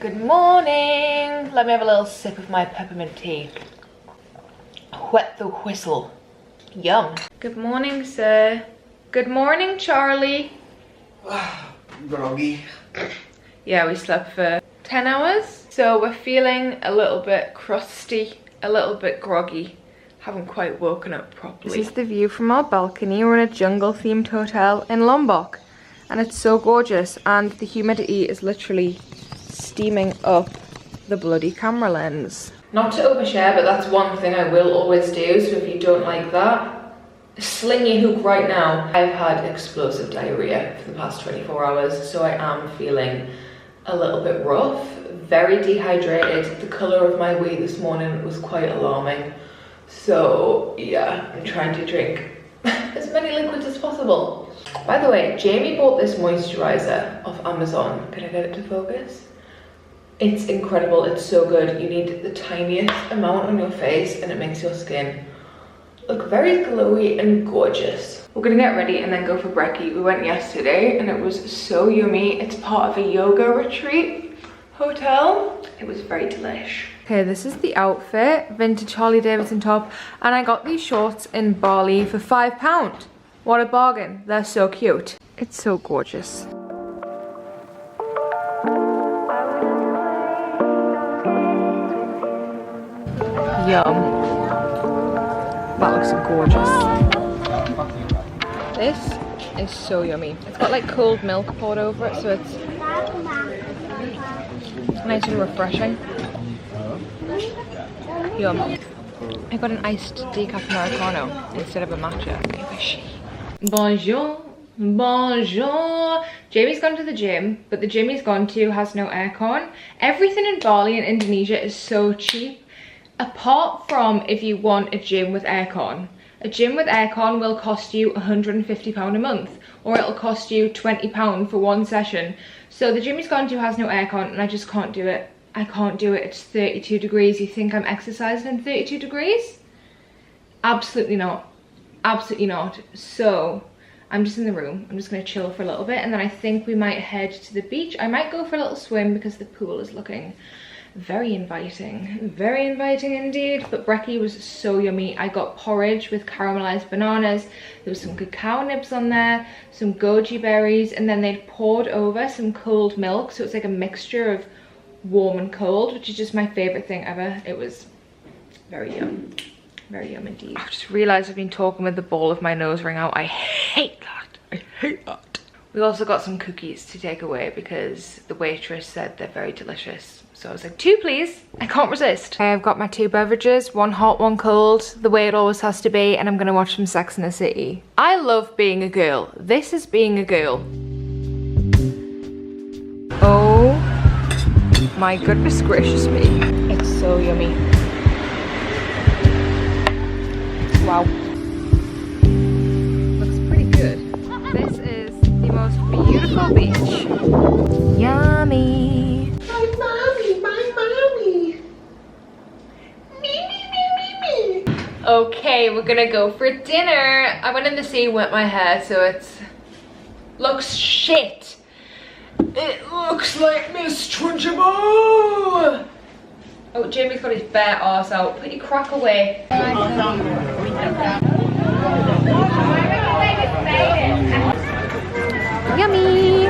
Good morning. Let me have a little sip of my peppermint tea. Wet the whistle. Yum. Good morning, sir. Good morning, Charlie. Groggy. Yeah, we slept for 10 hours. So we're feeling a little bit crusty, a little bit groggy. Haven't quite woken up properly. This is the view from our balcony. We're in a jungle themed hotel in Lombok. And it's so gorgeous. And the humidity is literally steaming up the bloody camera lens. Not to overshare, but that's one thing I will always do. So if you don't like that, sling your hook right now. I've had explosive diarrhea for the past 24 hours. So I am feeling a little bit rough, very dehydrated. The colour of my wee this morning was quite alarming. So yeah, I'm trying to drink as many liquids as possible. By the way, Jamie bought this moisturiser off Amazon. Can I get it to focus? It's incredible, it's so good. You need the tiniest amount on your face and it makes your skin look very glowy and gorgeous. We're gonna get ready and then go for brekkie. We went yesterday and it was so yummy. It's part of a yoga retreat hotel. It was very delish. Okay, this is the outfit, vintage Harley Davidson top, and I got these shorts in Bali for £5. What a bargain. They're so cute. It's so gorgeous. Yum. That looks gorgeous. This is so yummy. It's got like cold milk poured over it, so it's nice and refreshing. Yum. I got an iced decaf Americano instead of a matcha. Bonjour. Bonjour. Jamie's gone to the gym, but the gym he's gone to has no aircon. Everything in Bali and Indonesia is so cheap. Apart from if you want a gym with aircon. A gym with aircon will cost you £150 a month, or it'll cost you £20 for one session. So the gym he's gone to has no aircon and I just can't do it. I can't do it. It's 32 degrees. You think I'm exercising in 32 degrees? Absolutely not. Absolutely not. So I'm just in the room. I'm just going to chill for a little bit and then I think we might head to the beach. I might go for a little swim because the pool is looking very inviting indeed. But brekkie was so yummy. I got porridge with caramelized bananas. There was some cacao nibs on there, some goji berries, and then they'd poured over some cold milk, so it's like a mixture of warm and cold, which is just my favorite thing ever. It was very yum indeed. I've just realized I've been talking with the ball of my nose ring out. I hate that. We also got some cookies to take away because the waitress said they're very delicious. So I was like, 2 please, I can't resist. I've got my 2 beverages, one hot, one cold, the way it always has to be, and I'm gonna watch some Sex and the City. I love being a girl. This is being a girl. Oh my goodness gracious me. It's so yummy. Wow. Looks pretty good. This is the most beautiful beach. Yummy. Okay, we're gonna go for dinner. I went in the sea, wet my hair, so it's looks shit. It looks like Miss Trunchable. Oh, Jamie's got his bare arse out. Put your crack away. Yummy.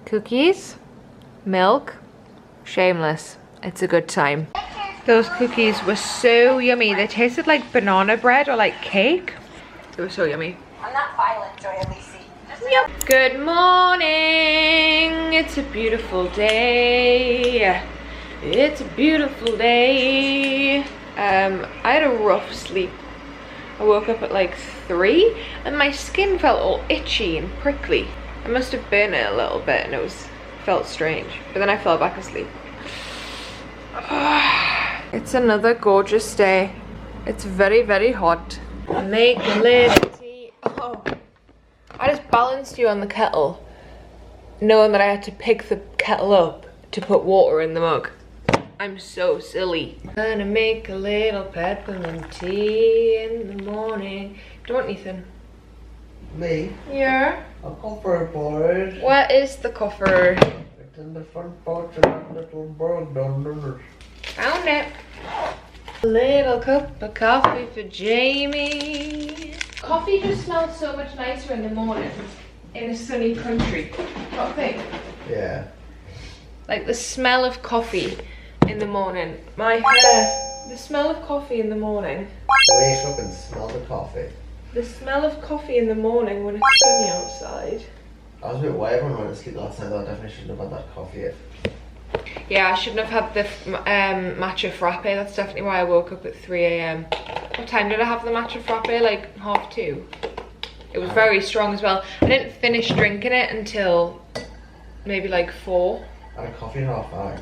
Cookies, milk. Shameless. It's a good time. Those cookies were so yummy. They tasted like banana bread or like cake. They were so yummy. I'm not violent, Joy Lacey. Yep. Good morning. It's a beautiful day. It's a beautiful day. I had a rough sleep. I woke up at like 3 and my skin felt all itchy and prickly. I must have burned it a little bit and it felt strange, but then I fell back asleep. It's another gorgeous day. It's very hot. Make a little tea. Oh, I just balanced you on the kettle knowing that I had to pick the kettle up to put water in the mug. I'm so silly. Gonna make a little peppermint tea in the morning. Do you want anything? Me? Yeah. A cupboard. Where is the coffer? It's in the front porch of that little bird down there. Found it. A little cup of coffee for Jamie. Coffee just smells so much nicer in the mornings in a sunny country. What thing? Yeah. Like the smell of coffee in the morning. My hair. The smell of coffee in the morning. Wake up and smell the coffee. The smell of coffee in the morning when it's sunny outside. I was a bit wired when I went to sleep last night, though. I definitely shouldn't have had that coffee yet. Yeah, I shouldn't have had the matcha frappe. That's definitely why I woke up at 3 AM. What time did I have the matcha frappe? Like 2:30. It was very strong as well. I didn't finish drinking it until maybe like 4. I had a coffee at 5:30.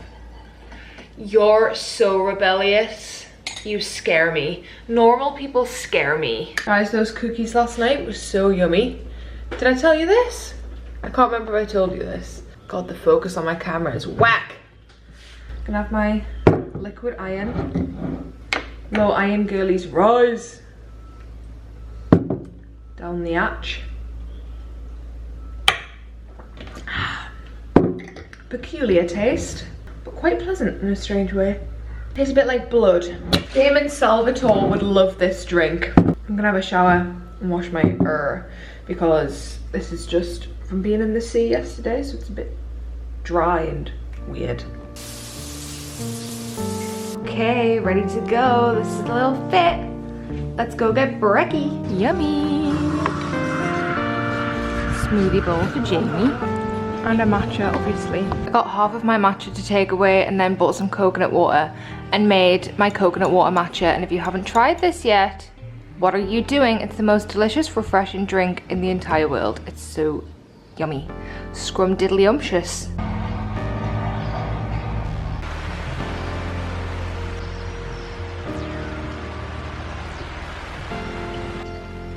You're so rebellious. You scare me. Normal people scare me. Guys, those cookies last night were so yummy. Did I tell you this? I can't remember if I told you this. God, the focus on my camera is whack. Gonna have my liquid iron. Low iron girlies rise. Down the hatch. Peculiar taste, but quite pleasant in a strange way. Tastes a bit like blood. Damon Salvatore would love this drink. I'm gonna have a shower and wash my hair because this is just from being in the sea yesterday, so it's a bit dry and weird. Okay, ready to go. This is a little fit. Let's go get brekkie. Yummy. Smoothie bowl for Jamie. And a matcha, obviously. I got half of my matcha to take away and then bought some coconut water and made my coconut water matcha. And if you haven't tried this yet, what are you doing? It's the most delicious, refreshing drink in the entire world. It's so yummy. Scrumdiddlyumptious.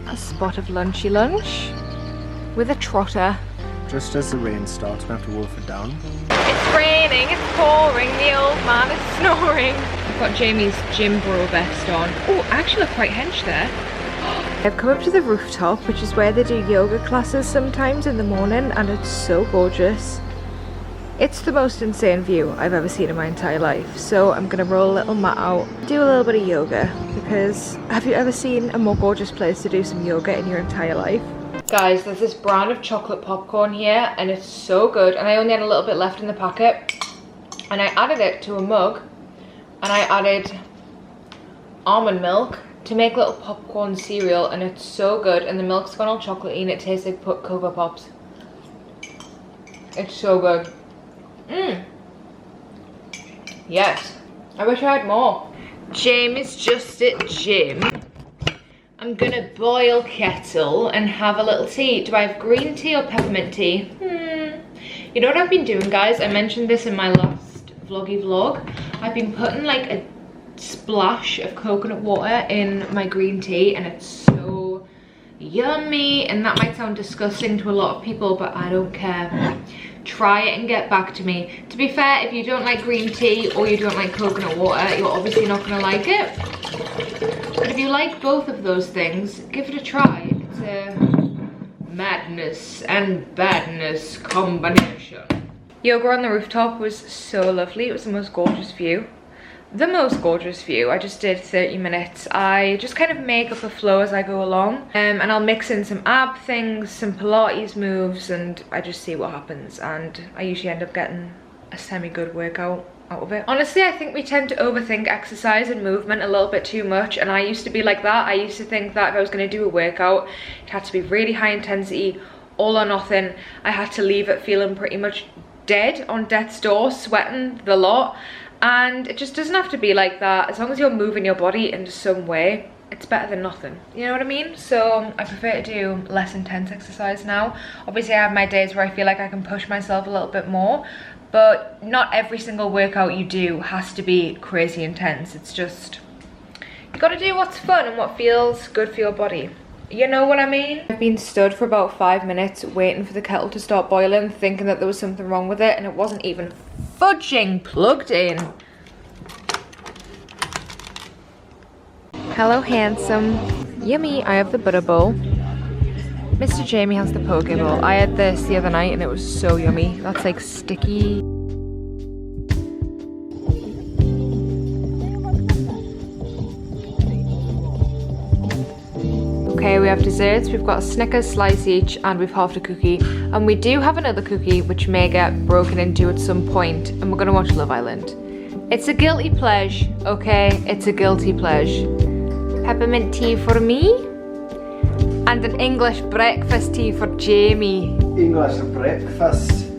A spot of lunchy lunch with a trotter. Just as the rain starts, we have to wolf it down. It's raining, it's pouring, the old man is snoring. I've got Jamie's gym bro vest on. Oh, I actually look quite hench there. I've come up to the rooftop, which is where they do yoga classes sometimes in the morning, and it's so gorgeous. It's the most insane view I've ever seen in my entire life. So I'm gonna roll a little mat out, do a little bit of yoga, because have you ever seen a more gorgeous place to do some yoga in your entire life? Guys, there's this brand of chocolate popcorn here and it's so good, and I only had a little bit left in the packet and I added it to a mug and I added almond milk to make little popcorn cereal, and it's so good, and the milk's gone all chocolatey and it tastes like Cocoa Pops. It's so good. Yes, I wish I had more. Jamie's just at gym. I'm gonna boil kettle and have a little tea. Do I have green tea or peppermint tea? You know what I've been doing, guys? I mentioned this in my last vloggy vlog. I've been putting like a splash of coconut water in my green tea and it's so yummy. And that might sound disgusting to a lot of people, but I don't care. Try it and get back to me. To be fair, if you don't like green tea or you don't like coconut water, you're obviously not gonna like it. But if you like both of those things, give it a try. It's a madness and badness combination. Yoga on the rooftop was so lovely. It was the most gorgeous view. The most gorgeous view. I just did 30 minutes. I just kind of make up a flow as I go along. And I'll mix in some ab things, some Pilates moves, and I just see what happens. And I usually end up getting a semi-good workout out of it. Honestly, I think we tend to overthink exercise and movement a little bit too much, and I used to be like that. I used to think that if I was going to do a workout, it had to be really high intensity, all or nothing. I had to leave it feeling pretty much dead on death's door, sweating the lot, and it just doesn't have to be like that. As long as you're moving your body in some way, it's better than nothing. You know what I mean? So I prefer to do less intense exercise now. Obviously, I have my days where I feel like I can push myself a little bit more, but not every single workout you do has to be crazy intense. It's just, you gotta do what's fun and what feels good for your body. You know what I mean? I've been stood for about 5 minutes waiting for the kettle to start boiling, thinking that there was something wrong with it, and it wasn't even fudging plugged in. Hello, handsome. Yummy, I have the butter bowl. Mr. Jamie has the poke bowl. I had this the other night and it was so yummy. That's like sticky. Okay, we have desserts. We've got a Snickers slice each and we've halved a cookie. And we do have another cookie which may get broken into at some point, and we're gonna watch Love Island. It's a guilty pleasure, okay? It's a guilty pleasure. Peppermint tea for me. And an English breakfast tea for Jamie. English breakfast.